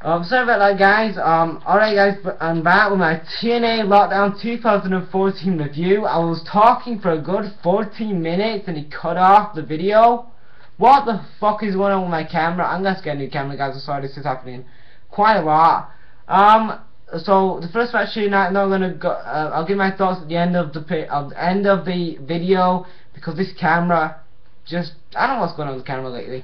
Sorry about that, guys. Alright, guys, but I'm back with my TNA Lockdown 2014 review. I was talking for a good 14 minutes and it cut off the video. What the fuck is going on with my camera? I'm gonna get a new camera, guys. I'm sorry, this is happening quite a lot. So the first match tonight, I'm not gonna go. I'll give my thoughts at the end of the video because this camera I don't know what's going on with the camera lately.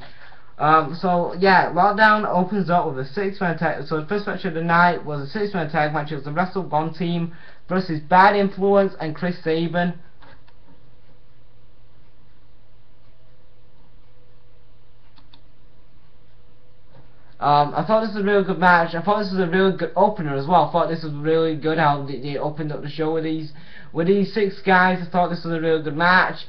So yeah, Lockdown opens up with a 6-man tag. So the first match of the night was a 6-man tag match. It was the Wrestle One team versus Bad Influence and Chris Sabin. I thought this was a really good match. I thought this was a really good opener as well. I thought this was really good how they opened up the show with these 6 guys. I thought this was a really good match.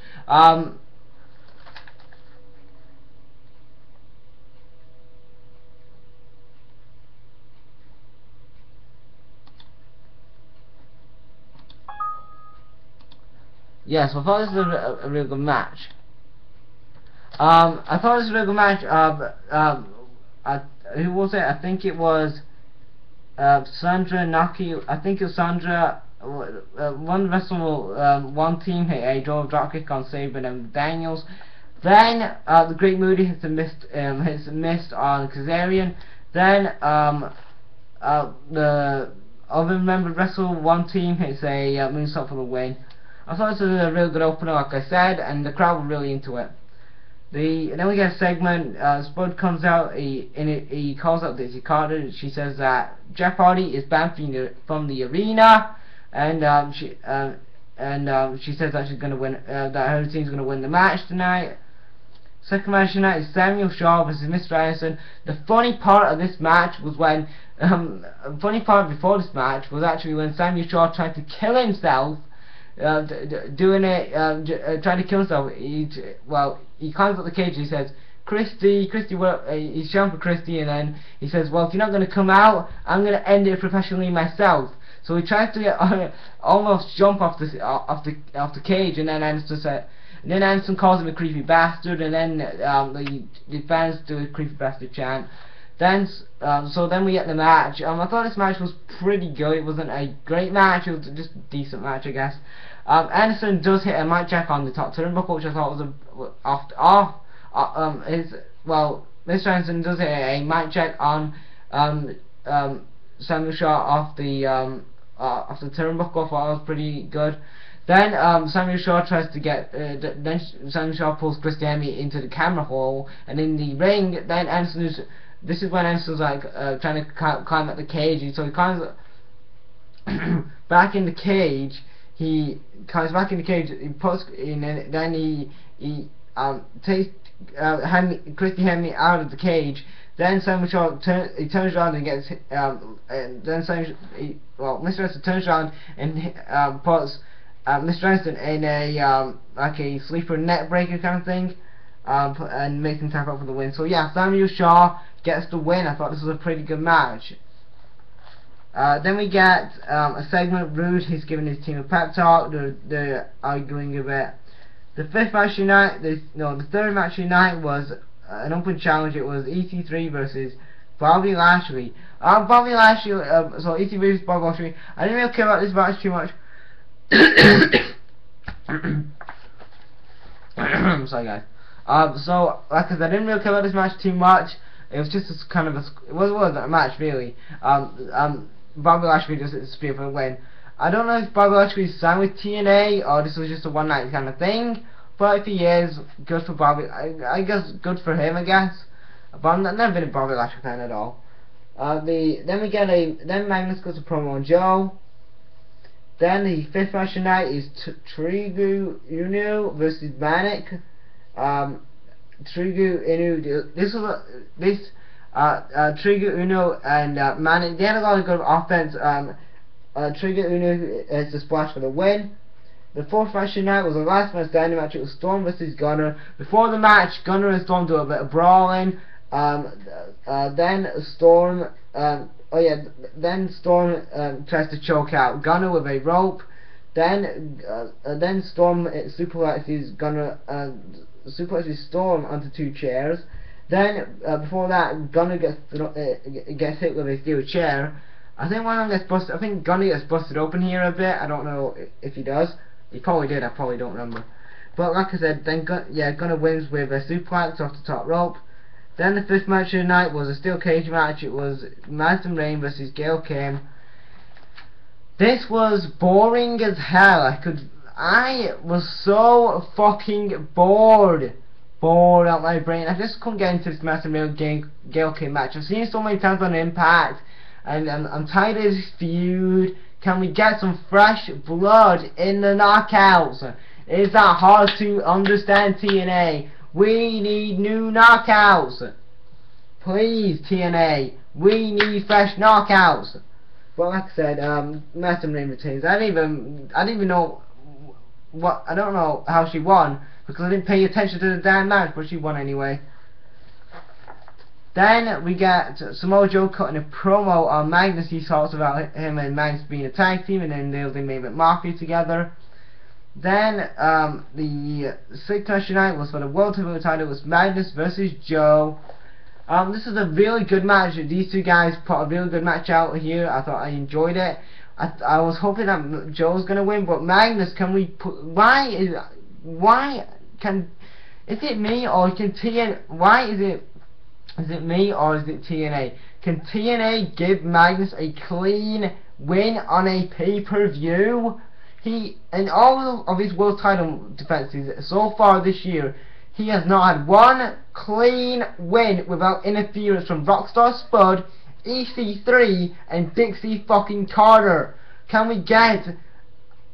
Yes, I thought this was a really good match. I thought this was a really good match. Who was it? I think it was Sandra Naki. I think it was Sandra. One wrestle one team hit a double dropkick on Sabin and Daniels. Then the Great Moody hits a missed on Kazarian. Then the other member wrestle one team hits a moonsault for the win. I thought this was a really good opener, like I said, and the crowd were really into it. Then we get a segment. Spud comes out. He calls out Dixie Carter. She says that Jeff Hardy is banned from the arena, and she says that she's gonna win. That her team's gonna win the match tonight. Second match tonight is Samuel Shaw versus Mr. Anderson. The funny part of this match was when funny part before this match was actually when Samuel Shaw tried to kill himself. Trying to kill himself. He climbs up the cage and he says, Christy, well, he's shouting for Christy, and then he says, well, if you're not going to come out, I'm going to end it professionally myself. So he tries to almost jump off the cage, and then Anderson calls him a creepy bastard, and then the fans do a creepy bastard chant. So then we get the match. I thought this match was pretty good. It wasn't a great match. It was just a decent match, I guess. Anderson does hit a mic jack on the top turnbuckle, which I thought was Mr. Anderson does hit a mic jack on Samuel Shaw off the turnbuckle. I thought it was pretty good. Then Samuel Shaw tries to get. Then Samuel Shaw pulls Christy Hemme into the camera hole, and in the ring, then Anderson is. This is when Anderson's like trying to climb up the cage. So he climbs back in the cage. He climbs back in the cage. He puts in, and then he takes Christy Hemme out of the cage. Then Samuel Shaw turns around and gets. And then Mr. Anderson turns around and puts Mr. Anderson in a like a sleeper neck breaker kind of thing. And makes him tap out for the win. So yeah, Samuel Shaw gets the win. I thought this was a pretty good match. Then we get a segment. Rude, he's giving his team a pep talk. They're arguing a bit. The third match tonight was an open challenge. It was EC3 versus Bobby Lashley. Bobby Lashley. So EC3 versus Bobby Lashley. I didn't really care about this match too much. I'm sorry, guys. So, like I said, I didn't really care about this match too much. It was just kind of it wasn't a match really. Bobby Lashley just disappeared for the win. I don't know if Bobby Lashley signed with TNA or this was just a one night kind of thing. But if he is, good for Bobby. I guess good for him, I guess. But I've never been a Bobby Lashley fan at all. Then Magnus goes to promo on Joe. Then the fifth match tonight is Trigu Inu versus Manic. Trigu Inu. Trigu Uno and Manic. They had a lot of good offense. Trigu Uno has the splash for the win. The fourth match tonight was the last man standing match. It was Storm versus Gunner. Before the match, Gunner and Storm do a bit of brawling. Then Storm. Then Storm tries to choke out Gunner with a rope. Then Storm suplexes Storm onto two chairs. Then before that, Gunner gets hit with a steel chair. I think one of them gets busted. I think Gunner gets busted open here a bit. I don't know if he does. He probably did. I probably don't remember. But like I said, then Gunner wins with a suplex off the top rope. Then the fifth match of the night was a steel cage match. It was Madison Rayne versus Gail Kim. This was boring as hell. I was so fucking bored out my brain. I just couldn't get into this Madison Rayne Gail Kim match. I've seen it so many times on Impact, and I'm tired of this feud. Can we get some fresh blood in the knockouts? Is that hard to understand, TNA? We need new knockouts. Please, TNA. We need fresh knockouts. Well, like I said, Madison Rayne retains. I didn't even know what. I don't know how she won because I didn't pay attention to the damn match, but she won anyway. Then we get Samoa Joe cutting a promo on Magnus. He talks about him and Magnus being a tag team, and then they made it Mafia together. Then the sixth match tonight was for the World Heavyweight title. It was Magnus versus Joe. This is a really good match. These two guys put a really good match out here. I thought I enjoyed it. I was hoping that Joe was gonna win, but Magnus, can we put? Is it me or can TNA? Why is it me or is it TNA? Can TNA give Magnus a clean win on a pay-per-view? He, in all of his world title defenses so far this year, he has not had one clean win without interference from Rockstar Spud, EC3, and Dixie fucking Carter. Can we get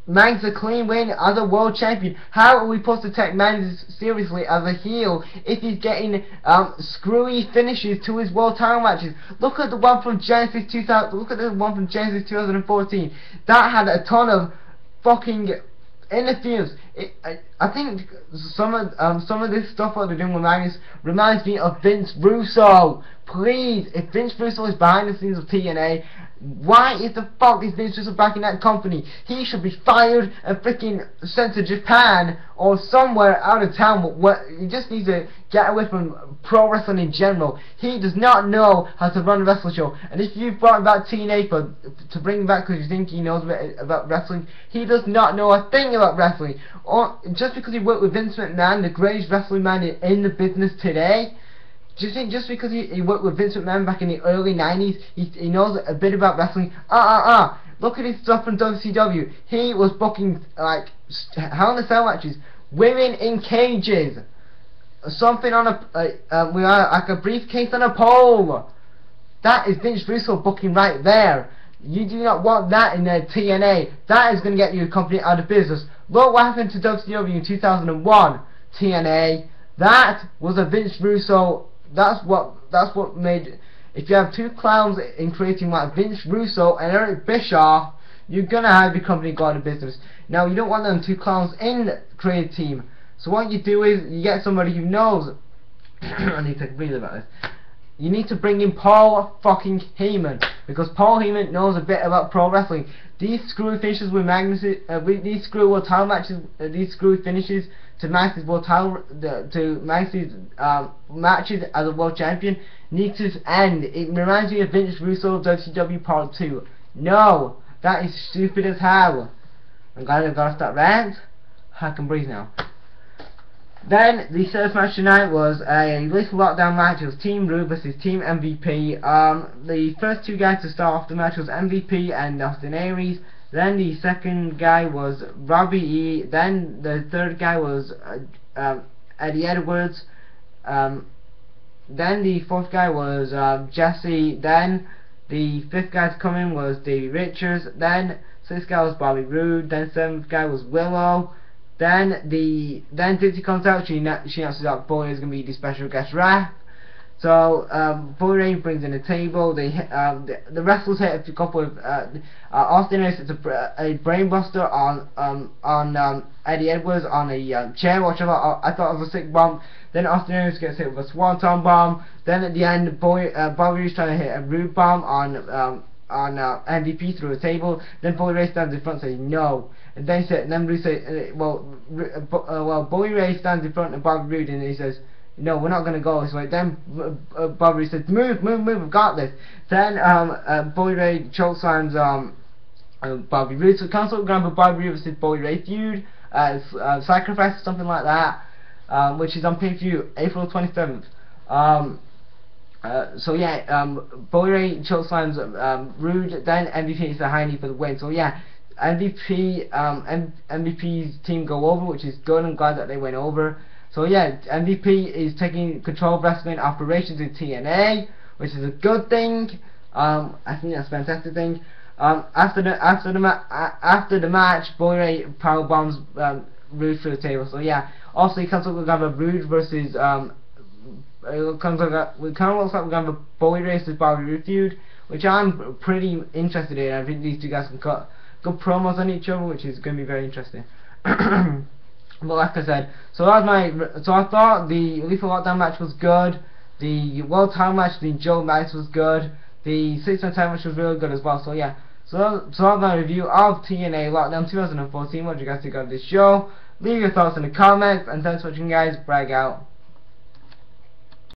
Magnus a clean win as a world champion? How are we supposed to take Magnus seriously as a heel if he's getting screwy finishes to his world title matches? Look at the one from Genesis 2000. Look at the one from Genesis 2014. That had a ton of fucking interference. I think some of this stuff that they're doing with Magnus reminds me of Vince Russo. Please, if Vince Russo is behind the scenes of TNA, why is the fuck is Vince Russo back in that company? He should be fired and freaking sent to Japan or somewhere out of town. He just needs to get away from pro wrestling in general. He does not know how to run a wrestling show. And if you brought back TNA to bring him back because you think he knows about wrestling, he does not know a thing about wrestling. Or just because he worked with Vince McMahon, the greatest wrestling man in the business today. Do you think just because he worked with Vince McMahon back in the early 90s, he knows a bit about wrestling? Look at his stuff from WCW. He was booking, like, Hell in a Cell matches, women in cages, something on like a briefcase on a pole. That is Vince Russo booking right there. You do not want that in TNA. That is going to get your company out of business. Look what happened to WCW in 2001. TNA. That was a Vince Russo. That's what made. If you have two clowns in creating like Vince Russo and Eric Bischoff, you're gonna have your company go out of business. Now you don't want them two clowns in the creative team. So what you do is you get somebody who knows. I need to take a breather about this. You need to bring in Paul fucking Heyman, because Paul Heyman knows a bit about pro wrestling. These screwy finishes with Magnus, these screwy world title matches, these screwy finishes to Magnus' world title, to Magnus' matches as a world champion need to end. It reminds me of Vince Russo WCW Part 2. No, that is stupid as hell. I'm gonna start rant. I can breathe now. Then the third match tonight was a little lockdown match. It was Team Rude versus Team MVP. The first two guys to start off the match was MVP and Austin Aries. Then the second guy was Robbie E. Then the third guy was Eddie Edwards. Then the fourth guy was Jesse. Then the fifth guy to come in was Davey Richards. Then sixth guy was Bobby Roode. Then seventh guy was Willow. Then Dixie comes out. She announces that Bully is going to be the special guest ref. So Bully Ray brings in a table. The wrestlers hit a couple of Austin Aries hits a brainbuster on Eddie Edwards on a chair, which I thought was a sick bomb. Then Austin Aries gets hit with a swanton bomb. Then at the end, Bobby Roode's trying to hit a rude bomb on MVP through a table. Then Bully Ray stands in front saying no, and then Bully Ray stands in front of Bobby Roode and he says, no, we're not going to go this way. Then Bobby Roode says, move, we've got this. Then Bully Ray chokeslams Bobby Roode. So it comes up with Bobby Roode versus Bully Ray feud, Sacrifice, something like that, which is on pay-per-view April 27th. So yeah, Bully Ray chokeslams Roode, then MVP hits the high knee for the win. So yeah, MVP's team go over, which is good. I'm glad that they went over. So yeah, MVP is taking control of wrestling operations in TNA, which is a good thing. I think that's a fantastic thing. After the match, Bully Ray power bombs Roode through the table. So yeah, also it comes up with Roode versus it kind of looks like we're going to have a Bully Ray versus Bobby Roode feud, which I'm pretty interested in. I think these two guys can cut good promos on each other, which is going to be very interesting. But like I said, so that was so I thought the Lethal Lockdown match was good, the World Title match, the Joe match was good, the 6-man tag match was really good as well. So yeah, so that was my review of TNA Lockdown 2014. What do you guys think of this show? Leave your thoughts in the comments, and thanks for watching, guys. Brag out.